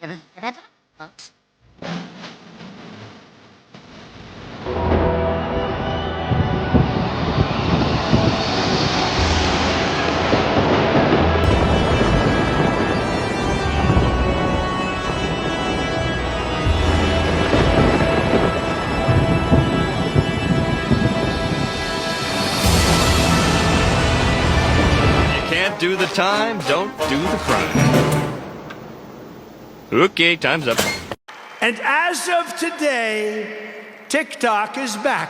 Can't do the time, don't do the crime. Okay, time's up. And as of today, TikTok is back.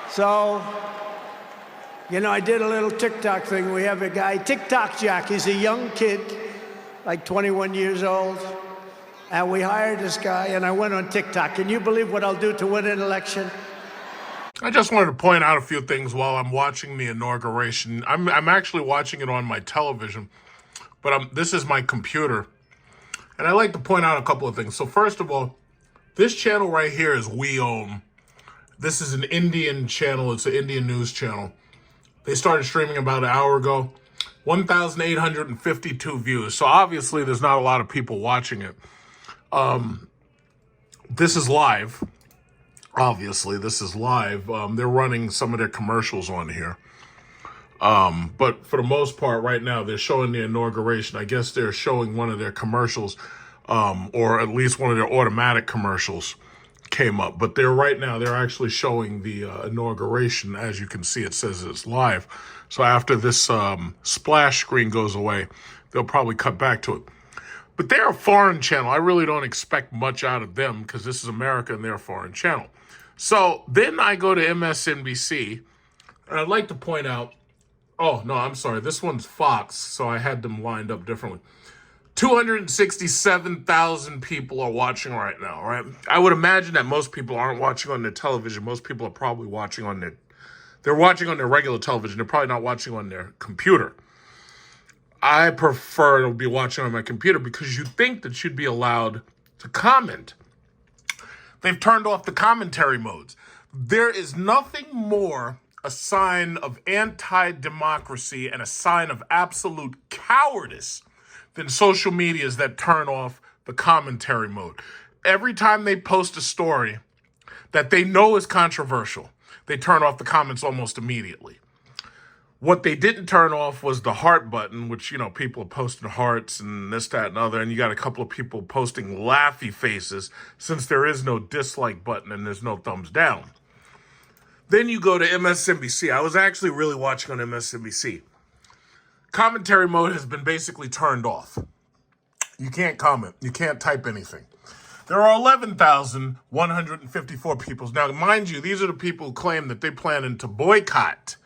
So, you know, I did a little TikTok thing. We have a guy, TikTok Jack. He's a young kid, like 21 years old. And we hired this guy, and I went on TikTok. Can you believe what I'll do to win an election? I just wanted to point out a few things while I'm watching the inauguration. I'm actually watching it on my television, but this is my computer. And I like to point out a couple of things. So first of all, this channel right here is We Own. This is an Indian channel. It's an Indian news channel. They started streaming about an hour ago. 1,852 views. So obviously there's not a lot of people watching it. This is live. Obviously, this is live. They're running some of their commercials on here. But for the most part, right now, they're showing the inauguration. I guess they're showing one of their commercials, or at least one of their automatic commercials came up. But they're actually showing the inauguration. As you can see, it says it's live. So after this splash screen goes away, they'll probably cut back to it. But they're a foreign channel. I really don't expect much out of them because this is America and they're a foreign channel. So then I go to MSNBC, and I'd like to point out, oh, no, I'm sorry. This one's Fox, so I had them lined up differently. 267,000 people are watching right now, right? I would imagine that most people aren't watching on their television. Most people are probably watching on they're watching on their regular television. They're probably not watching on their computer. I prefer to be watching on my computer because you think that you'd be allowed to comment. They've turned off the commentary modes. There is nothing more a sign of anti-democracy and a sign of absolute cowardice than social medias that turn off the commentary mode. Every time they post a story that they know is controversial, they turn off the comments almost immediately. What they didn't turn off was the heart button, which, you know, people are posting hearts and this, that, and other. And you got a couple of people posting laughy faces since there is no dislike button and there's no thumbs down. Then you go to MSNBC. I was actually really watching on MSNBC. Commentary mode has been basically turned off. You can't comment. You can't type anything. There are 11,154 people. Now, mind you, these are the people who claim that they're planning to boycott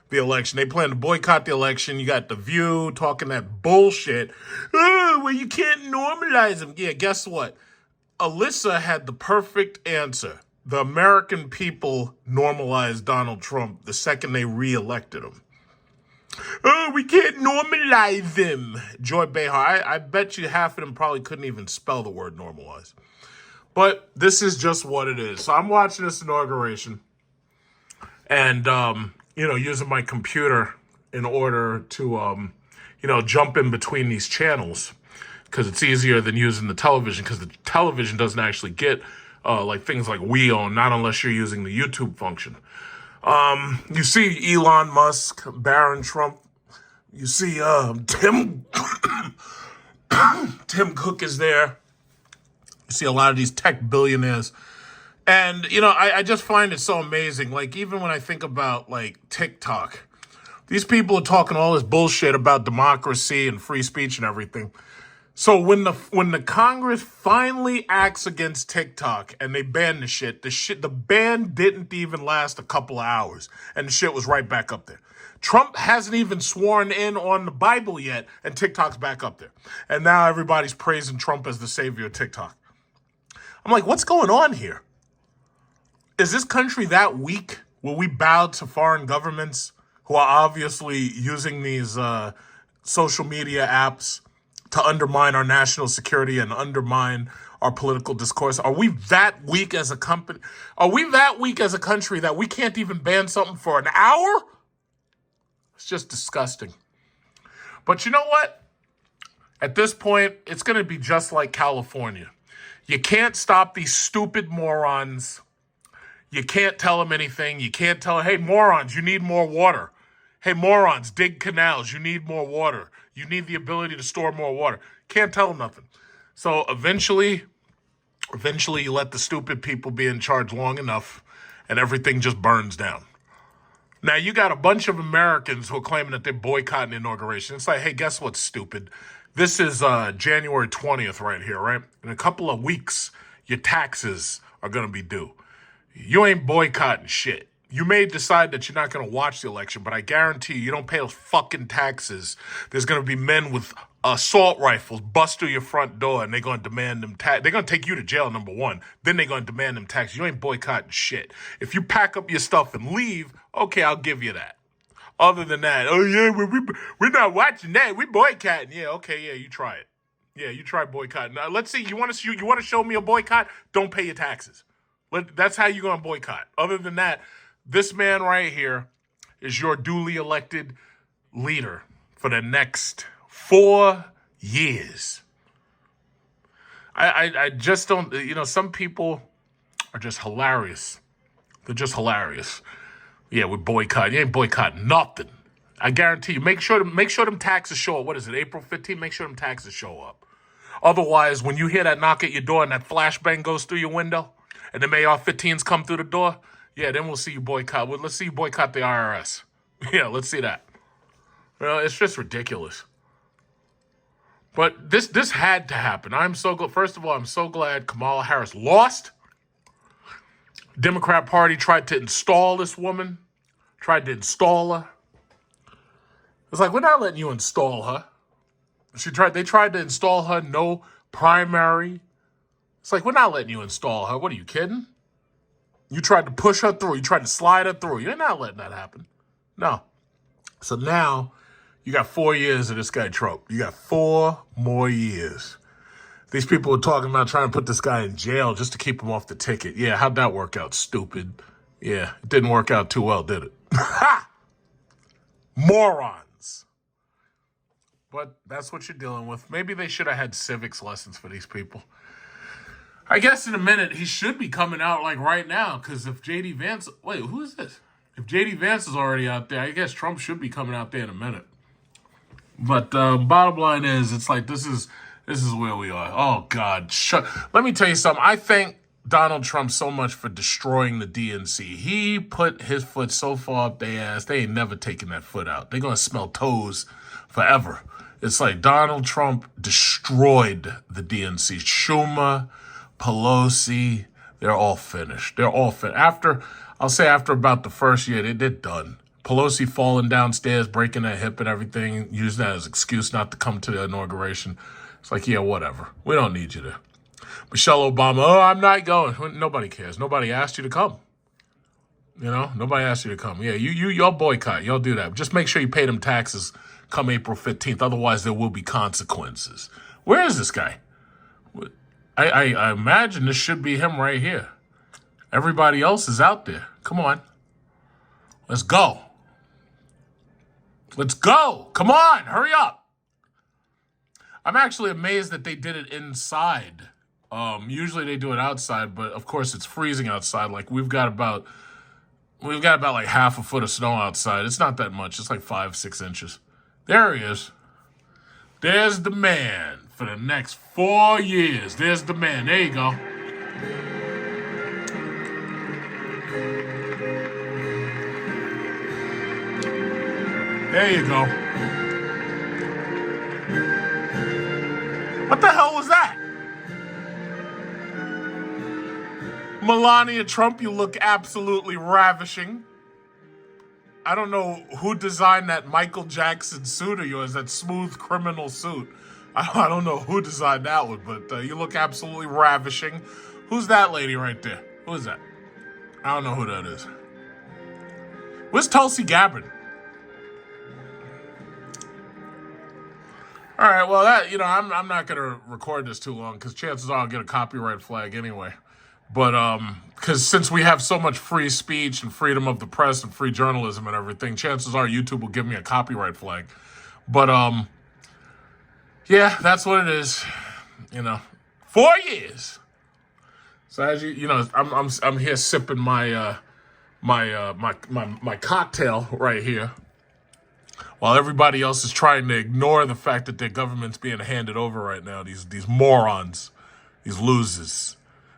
the election. They plan to boycott the election. You got The View talking that bullshit. Oh, well, you can't normalize them. Yeah, guess what? Alyssa had the perfect answer. The American people normalized Donald Trump the second they re-elected him. Oh, we can't normalize them. Joy Behar. I bet you half of them probably couldn't even spell the word normalize. But this is just what it is. So I'm watching this inauguration. And, using my computer in order to, jump in between these channels because it's easier than using the television because the television doesn't actually get things like We Own, not unless you're using the YouTube function. You see Elon Musk, Barron Trump. You see Tim Cook is there. You see a lot of these tech billionaires. And, I just find it so amazing. Like, even when I think about, TikTok, these people are talking all this bullshit about democracy and free speech and everything. So when the Congress finally acts against TikTok and they ban the ban didn't even last a couple of hours. And the shit was right back up there. Trump hasn't even sworn in on the Bible yet, and TikTok's back up there. And now everybody's praising Trump as the savior of TikTok. I'm like, what's going on here? Is this country that weak? Will we bow to foreign governments who are obviously using these social media apps to undermine our national security and undermine our political discourse? Are we that weak as a company? Are we that weak as a country that we can't even ban something for an hour? It's just disgusting. But you know what? At this point, it's going to be just like California. You can't stop these stupid morons. You can't tell them anything. You can't tell, hey, morons, you need more water. Hey, morons, dig canals. You need more water. You need the ability to store more water. Can't tell them nothing. So eventually you let the stupid people be in charge long enough and everything just burns down. Now, you got a bunch of Americans who are claiming that they're boycotting the inauguration. It's like, hey, guess what's stupid? This is January 20th right here, right? In a couple of weeks, your taxes are going to be due. You ain't boycotting shit. You may decide that you're not going to watch the election, but I guarantee you don't pay those fucking taxes. There's going to be men with assault rifles bust through your front door, and they're going to demand them tax. They're going to take you to jail, number one. Then they're going to demand them taxes. You ain't boycotting shit. If you pack up your stuff and leave, okay, I'll give you that. Other than that, oh yeah, we're not watching that. We're boycotting. Yeah, okay, yeah, you try it. Yeah, you try boycotting. Now, let's see. You want to show me a boycott? Don't pay your taxes. That's how you're going to boycott. Other than that, this man right here is your duly elected leader for the next 4 years. I just don't, some people are just hilarious. They're just hilarious. Yeah, we're boycotting. You ain't boycotting nothing. I guarantee you. Make sure them taxes show up. What is it, April 15th? Make sure them taxes show up. Otherwise, when you hear that knock at your door and that flashbang goes through your window and the AR-15s come through the door, yeah, then we'll see you boycott. Let's see you boycott the IRS. Yeah, let's see that. It's just ridiculous. But this had to happen. I'm so glad. First of all, I'm so glad Kamala Harris lost. Democrat Party tried to install this woman. Tried to install her. It's like, we're not letting you install her. They tried to install her, no primary. It's like, we're not letting you install her. What, are you kidding? You tried to push her through. You tried to slide her through. You're not letting that happen. No. So now you got 4 years of this guy Trump. You got 4 more years. These people are talking about trying to put this guy in jail just to keep him off the ticket. Yeah, how'd that work out, stupid? Yeah, it didn't work out too well, did it? Ha! Morons. But that's what you're dealing with. Maybe they should have had civics lessons for these people. I guess in a minute, he should be coming out like right now, because if J.D. Vance... Wait, who is this? If J.D. Vance is already out there, I guess Trump should be coming out there in a minute. But bottom line is, it's like, this is where we are. Oh, God. Let me tell you something. I thank Donald Trump so much for destroying the DNC. He put his foot so far up their ass, they ain't never taking that foot out. They're going to smell toes forever. It's like Donald Trump destroyed the DNC. Schumer, Pelosi, they're all finished. They're all finished. After about the first year, they're done. Pelosi falling downstairs, breaking her hip and everything, using that as an excuse not to come to the inauguration. It's like, yeah, whatever. We don't need you to. Michelle Obama, oh, I'm not going. Nobody cares. Nobody asked you to come. Nobody asked you to come. Yeah, y'all boycott. Y'all do that. Just make sure you pay them taxes come April 15th. Otherwise, there will be consequences. Where is this guy? I imagine this should be him right here. Everybody else is out there. Come on. Let's go. Let's go. Come on. Hurry up. I'm actually amazed that they did it inside. Usually they do it outside, but of course it's freezing outside. Like we've got about like half a foot of snow outside. It's not that much. It's like 5-6 inches. There he is. There's the man for the next 4 years. There's the man. There you go. There you go. What the hell was that? Melania Trump, you look absolutely ravishing. I don't know who designed that Michael Jackson suit of yours, that smooth criminal suit. I don't know who designed that one, but you look absolutely ravishing. Who's that lady right there? Who is that? I don't know who that is. Where's Tulsi Gabbard? All right, well, that I'm not gonna record this too long because chances are I'll get a copyright flag anyway. But because since we have so much free speech and freedom of the press and free journalism and everything, chances are YouTube will give me a copyright flag. But yeah, that's what it is. 4 years. So as I'm here sipping my my cocktail right here, while everybody else is trying to ignore the fact that their government's being handed over right now. These morons, these losers.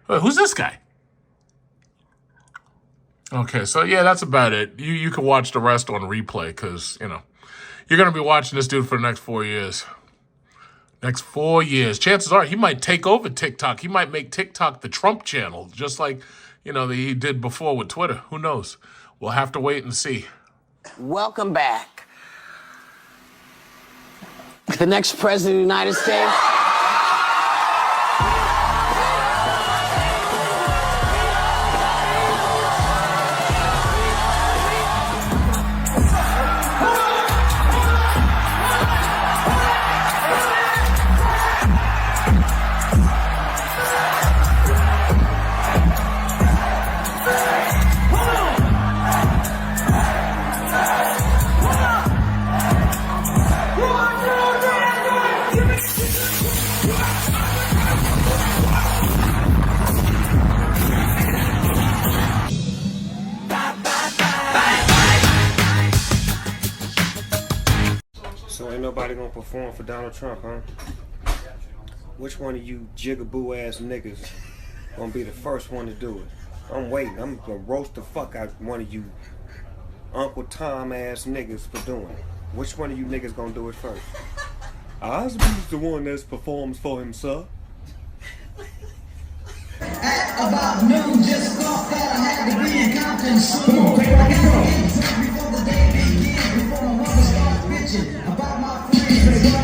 Who's this guy? Okay, so yeah, that's about it. You can watch the rest on replay because, you're going to be watching this dude for the next 4 years. Next 4 years. Chances are he might take over TikTok. He might make TikTok the Trump channel, just like, he did before with Twitter. Who knows? We'll have to wait and see. Welcome back. The next president of the United States. So ain't nobody gonna perform for Donald Trump, huh? Which one of you jigaboo ass niggas gonna be the first one to do it? I'm waiting. I'm gonna roast the fuck out one of you Uncle Tom ass niggas for doing it. Which one of you niggas gonna do it first? Osby's the one that performs for himself. At about noon, just thought that I had to be in Compton soon. Before the day begins, before my mother starts bitching about my friends.